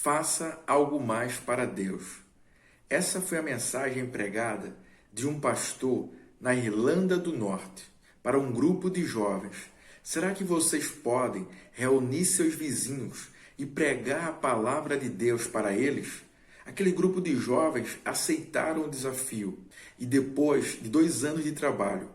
Faça algo mais para Deus. Essa foi a mensagem pregada de um pastor na Irlanda do Norte para um grupo de jovens. Será que vocês podem reunir seus vizinhos e pregar a palavra de Deus para eles? Aquele grupo de jovens aceitaram o desafio e depois de 2 anos de trabalho,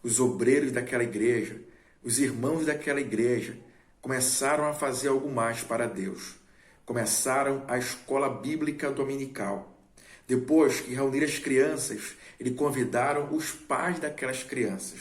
os obreiros daquela igreja, os irmãos daquela igreja começaram a fazer algo mais para Deus. Começaram a escola bíblica dominical. Depois que reuniram as crianças, eles convidaram os pais daquelas crianças.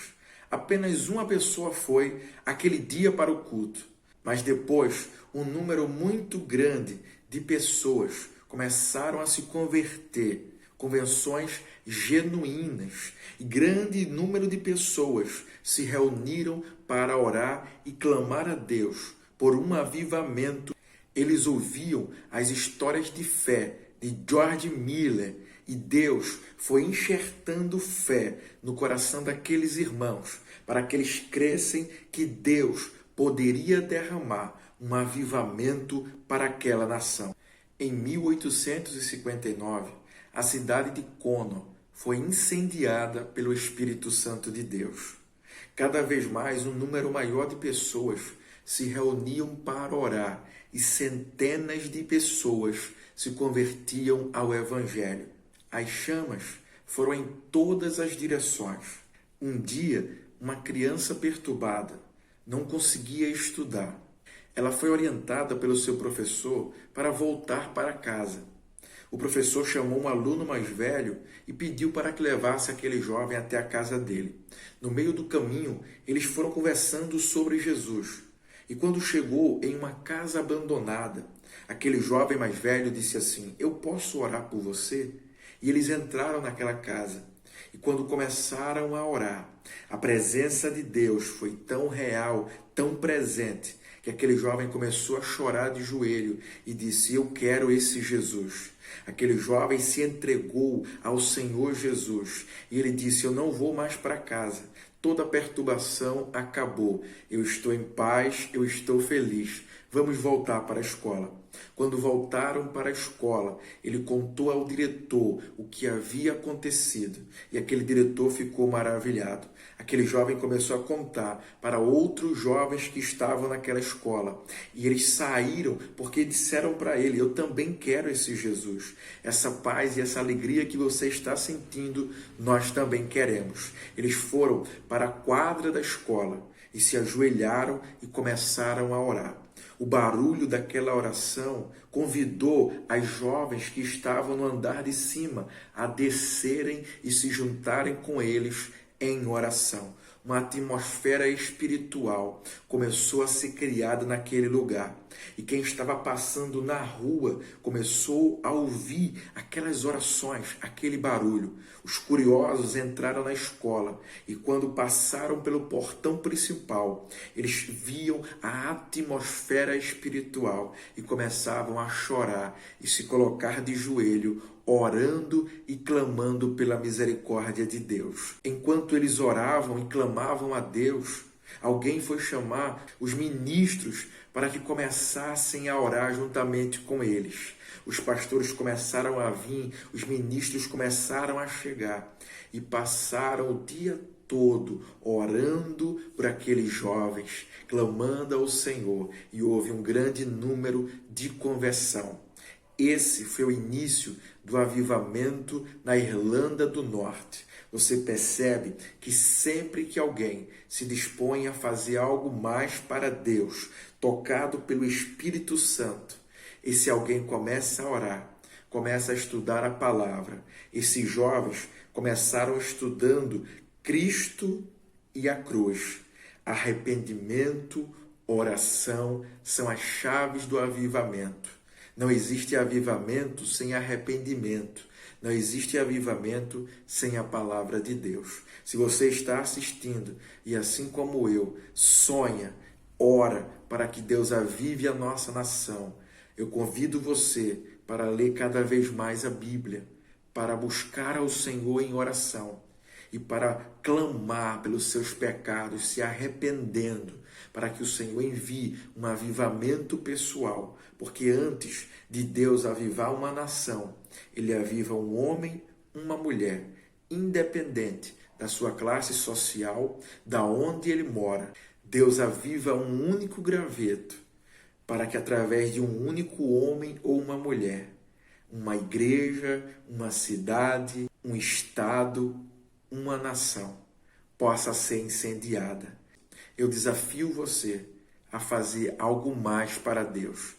Apenas uma pessoa foi aquele dia para o culto, mas depois um número muito grande de pessoas começaram a se converter. Convenções genuínas e grande número de pessoas se reuniram para orar e clamar a Deus por um avivamento. Eles ouviam as histórias de fé de George Miller e Deus foi enxertando fé no coração daqueles irmãos para que eles crescem que Deus poderia derramar um avivamento para aquela nação. Em 1859, a cidade de Connor foi incendiada pelo Espírito Santo de Deus. Cada vez mais um número maior de pessoas se reuniam para orar e centenas de pessoas se convertiam ao Evangelho. As chamas foram em todas as direções. Um dia, uma criança perturbada não conseguia estudar. Ela foi orientada pelo seu professor para voltar para casa. O professor chamou um aluno mais velho e pediu para que levasse aquele jovem até a casa dele. No meio do caminho, eles foram conversando sobre Jesus. E quando chegou em uma casa abandonada, aquele jovem mais velho disse assim: "Eu posso orar por você?" E eles entraram naquela casa. E quando começaram a orar, a presença de Deus foi tão real, tão presente, que aquele jovem começou a chorar de joelho e disse: "Eu quero esse Jesus." Aquele jovem se entregou ao Senhor Jesus e ele disse: "Eu não vou mais para casa. Toda perturbação acabou. Eu estou em paz, eu estou feliz. Vamos voltar para a escola." Quando voltaram para a escola, ele contou ao diretor o que havia acontecido e aquele diretor ficou maravilhado. Aquele jovem começou a contar para outros jovens que estavam naquela escola e eles saíram porque disseram para ele: "Eu também quero esse Jesus. Essa paz e essa alegria que você está sentindo, nós também queremos." Eles foram para a quadra da escola e se ajoelharam e começaram a orar. O barulho daquela oração convidou as jovens que estavam no andar de cima a descerem e se juntarem com eles em oração. Uma atmosfera espiritual começou a ser criada naquele lugar. E quem estava passando na rua começou a ouvir aquelas orações, aquele barulho. Os curiosos entraram na escola e quando passaram pelo portão principal, eles viam a atmosfera espiritual e começavam a chorar e se colocar de joelho, orando e clamando pela misericórdia de Deus. Enquanto eles oravam e clamavam a Deus, alguém foi chamar os ministros para que começassem a orar juntamente com eles. Os pastores começaram a vir, os ministros começaram a chegar e passaram o dia todo orando por aqueles jovens, clamando ao Senhor, e houve um grande número de conversão. Esse foi o início do avivamento na Irlanda do Norte. Você percebe que sempre que alguém se dispõe a fazer algo mais para Deus, tocado pelo Espírito Santo, esse alguém começa a orar, começa a estudar a palavra. Esses jovens começaram estudando Cristo e a cruz. Arrependimento, oração são as chaves do avivamento. Não existe avivamento sem arrependimento. Não existe avivamento sem a palavra de Deus. Se você está assistindo e assim como eu, sonha, ora para que Deus avive a nossa nação, eu convido você para ler cada vez mais a Bíblia, para buscar ao Senhor em oração e para clamar pelos seus pecados, se arrependendo, para que o Senhor envie um avivamento pessoal, porque antes de Deus avivar uma nação, Ele aviva um homem, uma mulher, independente da sua classe social, da onde ele mora. Deus aviva um único graveto, para que através de um único homem ou uma mulher, uma igreja, uma cidade, um estado, uma nação possa ser incendiada. Eu desafio você a fazer algo mais para Deus.